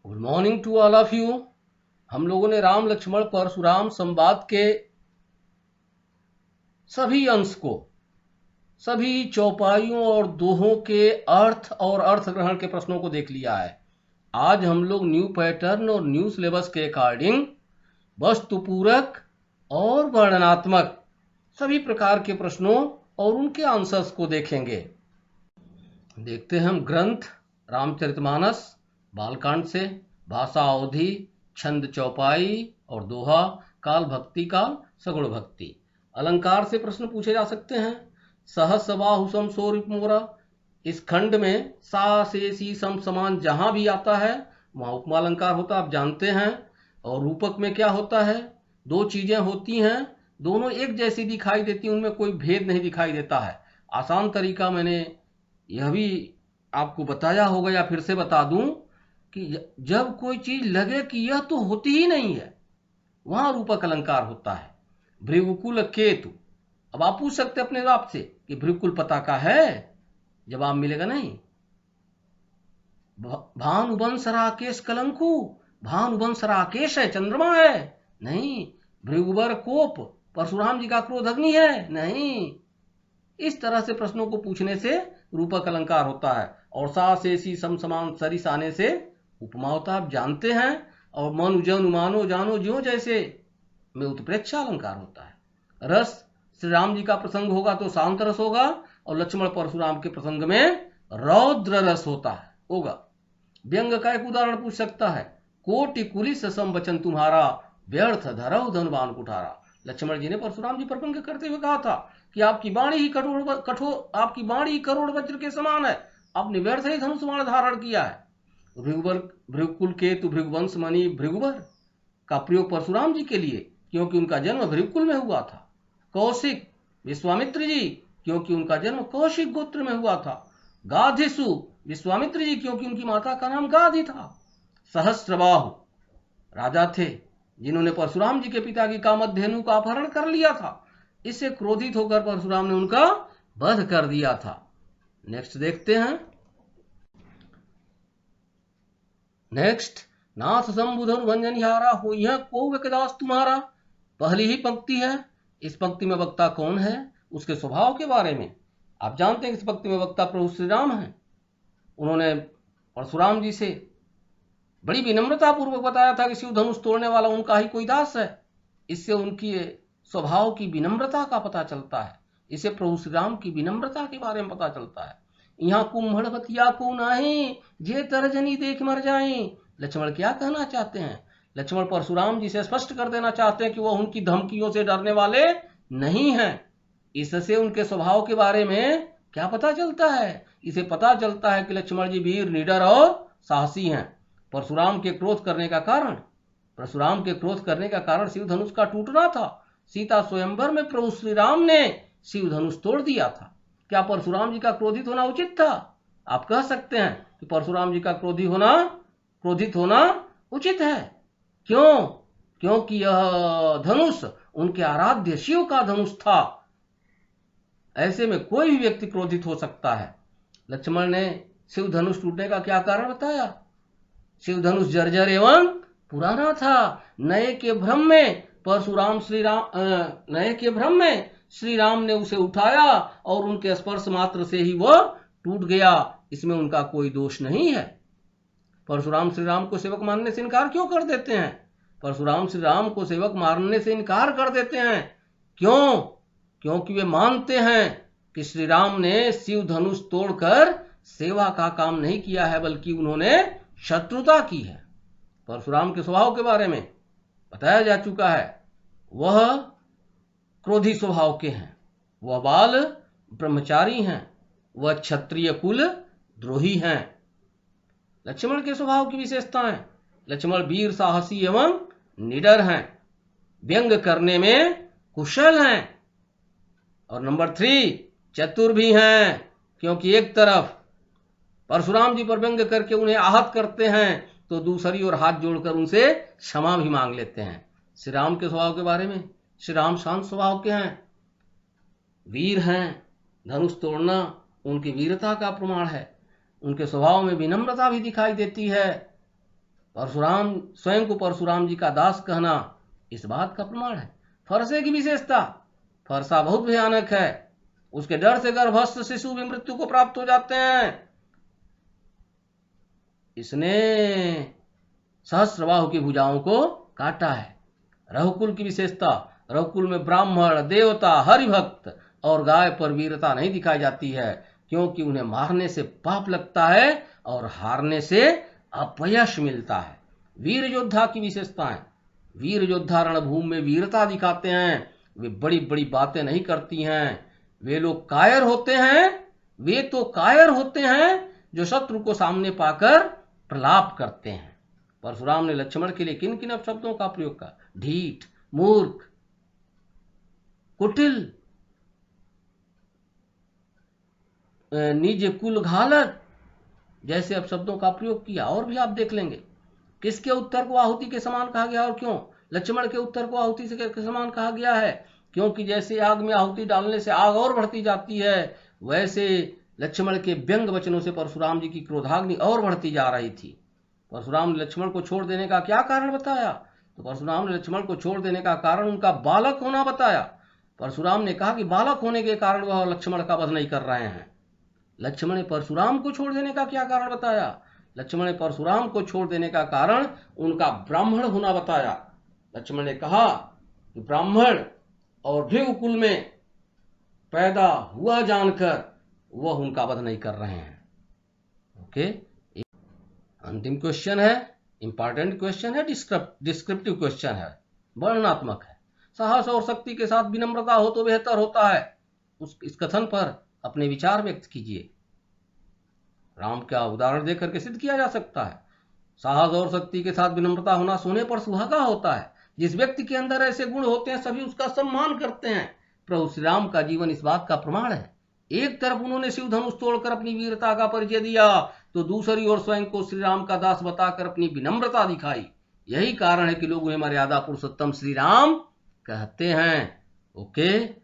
Good morning to all of you. हम लोगों ने राम लक्ष्मण परशुराम संवाद के सभी अंश को, सभी चौपाइयों और दोहों के अर्थ और अर्थ ग्रहण के प्रश्नों को देख लिया है। आज हम लोग न्यू पैटर्न और न्यू सिलेबस के अकॉर्डिंग वस्तुपूरक और वर्णनात्मक सभी प्रकार के प्रश्नों और उनके आंसर्स को देखेंगे। देखते हैं हम ग्रंथ रामचरितमानस बालकांड से भाषा अवधि, छंद चौपाई और दोहा, काल भक्ति काल, सगुण भक्ति। अलंकार से प्रश्न पूछे जा सकते हैं। सहस बाहु सम सो रिप मोरा, इस खंड में सा से सी सम समान जहां भी आता है वहां उपमा अलंकार होता है, आप जानते हैं। और रूपक में क्या होता है, दो चीजें होती हैं, दोनों एक जैसी दिखाई देती हैं, उनमें कोई भेद नहीं दिखाई देता है। आसान तरीका मैंने यह भी आपको बताया होगा या फिर से बता दूं कि जब कोई चीज लगे कि यह तो होती ही नहीं है, वहां रूपक अलंकार होता है। भृगुकुल केतु, अब आप पूछ सकते अपने आप से कि भृगुकुल पता का है, जवाब मिलेगा नहीं। भानुवंश राकेश कलंकु, भानुवंश राकेश है, चंद्रमा है नहीं। भृगुवर कोप, परशुराम जी का क्रोध अग्नि है नहीं। इस तरह से प्रश्नों को पूछने से रूपक अलंकार होता है। और सा से सी सम समान सरिस आने से उपमा होता है, आप जानते हैं। और मनु जनु मानो जानो ज्यो जैसे में उत्प्रेक्षा अलंकार होता है। रस, श्री राम जी का प्रसंग होगा तो शांत रस होगा, और लक्ष्मण परशुराम के प्रसंग में रौद्र रस होगा। व्यंग का एक उदाहरण पूछ सकता है, कोटि कुलिस सम वचन तुम्हारा, व्यर्थ धरौ धन बाण कुठारा। लक्ष्मण जी ने परशुराम जी पर व्यंग करते हुए कहा था कि आपकी बाणी ही करोड़ वज्र के समान है, आपने व्यर्थ ही धनुष बाण धारण किया है। भृगुकुल केतु भृगुवंश मणि भृगुवर का प्रयोग परशुराम जी के लिए, क्योंकि उनका जन्म भृगुकुल में हुआ था। कौशिक विश्वामित्र जी, क्योंकि उनका जन्म कौशिक गोत्र में हुआ था। गाधिसु विश्वामित्र जी, क्योंकि उनकी माता का नाम गाधी था। सहस्त्रबाहु राजा थे जिन्होंने परशुराम जी के पिता की कामधेनु का अपहरण कर लिया था। इससे क्रोधित होकर परशुराम ने उनका वध कर दिया था। नेक्स्ट देखते हैं। नेक्स्ट, नाथ संबुधन भंजनिहारा हो यह को विकदास तुम्हारा। पहली ही पंक्ति है, इस पंक्ति में वक्ता कौन है, उसके स्वभाव के बारे में आप जानते हैं। इस पंक्ति में वक्ता प्रभु श्री राम है। उन्होंने परशुराम जी से बड़ी विनम्रता पूर्वक बताया था कि शिव धनुष तोड़ने वाला उनका ही कोई दास है। इससे उनकी स्वभाव की विनम्रता का पता चलता है। इससे प्रभु श्री राम की विनम्रता के बारे में पता चलता है। यहाँ कुम्भड़वतिया को नाही जे तरजनी देख मर जाए। लक्ष्मण क्या कहना चाहते हैं? लक्ष्मण परशुराम जी से स्पष्ट कर देना चाहते हैं कि वह उनकी धमकियों से डरने वाले नहीं हैं। इससे उनके स्वभाव के बारे में क्या पता चलता है? इसे पता चलता है कि लक्ष्मण जी वीर, निडर और साहसी हैं। परशुराम के क्रोध करने का कारण शिव धनुष का टूटना था। सीता स्वयंवर में प्रभु श्री राम ने शिव धनुष तोड़ दिया था। क्या परशुराम जी का क्रोधित होना उचित था? आप कह सकते हैं कि परशुराम जी का क्रोधित होना उचित है। क्यों? क्योंकि यह धनुष उनके आराध्य शिव का धनुष था। ऐसे में कोई भी व्यक्ति क्रोधित हो सकता है। लक्ष्मण ने शिव धनुष टूटने का क्या कारण बताया? शिव धनुष जर्जर एवं पुराना था। नए के भ्रम में श्री राम ने उसे उठाया और उनके स्पर्श मात्र से ही वह टूट गया। इसमें उनका कोई दोष नहीं है। परशुराम श्री राम को सेवक मानने से इनकार क्यों कर देते हैं? परशुराम श्री राम को सेवक मानने से इनकार कर देते हैं। क्यों? क्योंकि वे मानते हैं कि श्री राम ने शिव धनुष तोड़कर सेवा का काम नहीं किया है, बल्कि उन्होंने शत्रुता की है। परशुराम के स्वभाव के बारे में बताया जा चुका है। वह क्रोधी स्वभाव के हैं, वह बाल ब्रह्मचारी हैं, वह क्षत्रिय कुल द्रोही हैं। लक्ष्मण के स्वभाव की विशेषताएं, लक्ष्मण वीर, साहसी एवं निडर हैं, व्यंग करने में कुशल हैं, और नंबर 3 चतुर भी हैं। क्योंकि एक तरफ परशुराम जी पर व्यंग करके उन्हें आहत करते हैं तो दूसरी ओर हाथ जोड़कर उनसे क्षमा भी मांग लेते हैं। श्री राम के स्वभाव के बारे में, श्री राम शांत स्वभाव के हैं, वीर हैं। धनुष तोड़ना उनकी वीरता का प्रमाण है। उनके स्वभाव में विनम्रता भी दिखाई देती है। परशुराम स्वयं को परशुराम जी का दास कहना इस बात का प्रमाण है। फरसे की विशेषता, फरसा बहुत भयानक है, उसके डर से गर्भस्थ शिशु भी मृत्यु को प्राप्त हो जाते हैं। इसने सहस्रबाहु की भुजाओं को काटा है। रघुकुल की विशेषता, रघुकुल में ब्राह्मण, देवता, हरिभक्त और गाय पर वीरता नहीं दिखाई जाती है, क्योंकि उन्हें मारने से पाप लगता है और हारने से अपयश मिलता है। वीर योद्धा की विशेषताएं, वीर योद्धा रणभूमि में वीरता दिखाते हैं, वे बड़ी बड़ी बातें नहीं करती हैं, वे लोग कायर होते हैं, वे तो कायर होते हैं जो शत्रु को सामने पाकर प्रलाप करते हैं। परशुराम ने लक्ष्मण के लिए किन किन अपशब्दों का प्रयोग किया? ढीठ, मूर्ख, कुटिल, निज कुल घालक जैसे अपशब्दों का प्रयोग किया। और भी आप देख लेंगे। किसके उत्तर को आहुति के समान कहा गया और क्यों? लक्ष्मण के उत्तर को आहुति के समान कहा गया है क्योंकि जैसे आग में आहुति डालने से आग और बढ़ती जाती है, वैसे लक्ष्मण के व्यंग वचनों से परशुराम जी की क्रोधाग्नि और बढ़ती जा रही थी। परशुराम ने लक्ष्मण को छोड़ देने का क्या कारण बताया? तो परशुराम ने लक्ष्मण को छोड़ देने का कारण उनका बालक होना बताया। परशुराम ने कहा कि बालक होने के कारण वह लक्ष्मण का वध नहीं कर रहे हैं। लक्ष्मण ने परशुराम को छोड़ देने का क्या कारण बताया? लक्ष्मण ने परशुराम को छोड़ देने का कारण उनका ब्राह्मण होना बताया। लक्ष्मण ने कहा कि ब्राह्मण और भृगुकुल में पैदा हुआ जानकर वह उनका वध नहीं कर रहे हैं। ओके, अंतिम क्वेश्चन है, इंपॉर्टेंट क्वेश्चन है, डिस्क्रिप्टिव क्वेश्चन है, वर्णनात्मक है। साहस और शक्ति के साथ विनम्रता हो तो बेहतर होता है। इस कथन पर अपने विचार व्यक्त कीजिए। राम का उदाहरण देकर के सिद्ध किया जा सकता है। साहस और शक्ति के साथ विनम्रता होना सोने पर सुहागा होता है। जिस व्यक्ति के अंदर ऐसे गुण होते हैं सभी उसका सम्मान करते हैं। प्रभु श्री राम का जीवन इस बात का प्रमाण है। एक तरफ उन्होंने शिव धनुष तोड़कर अपनी वीरता का परिचय दिया, तो दूसरी ओर स्वयं को श्री राम का दास बताकर अपनी विनम्रता दिखाई। यही कारण है कि लोग उन्हें मर्यादा पुरुषोत्तम श्री राम कहते हैं। ओके।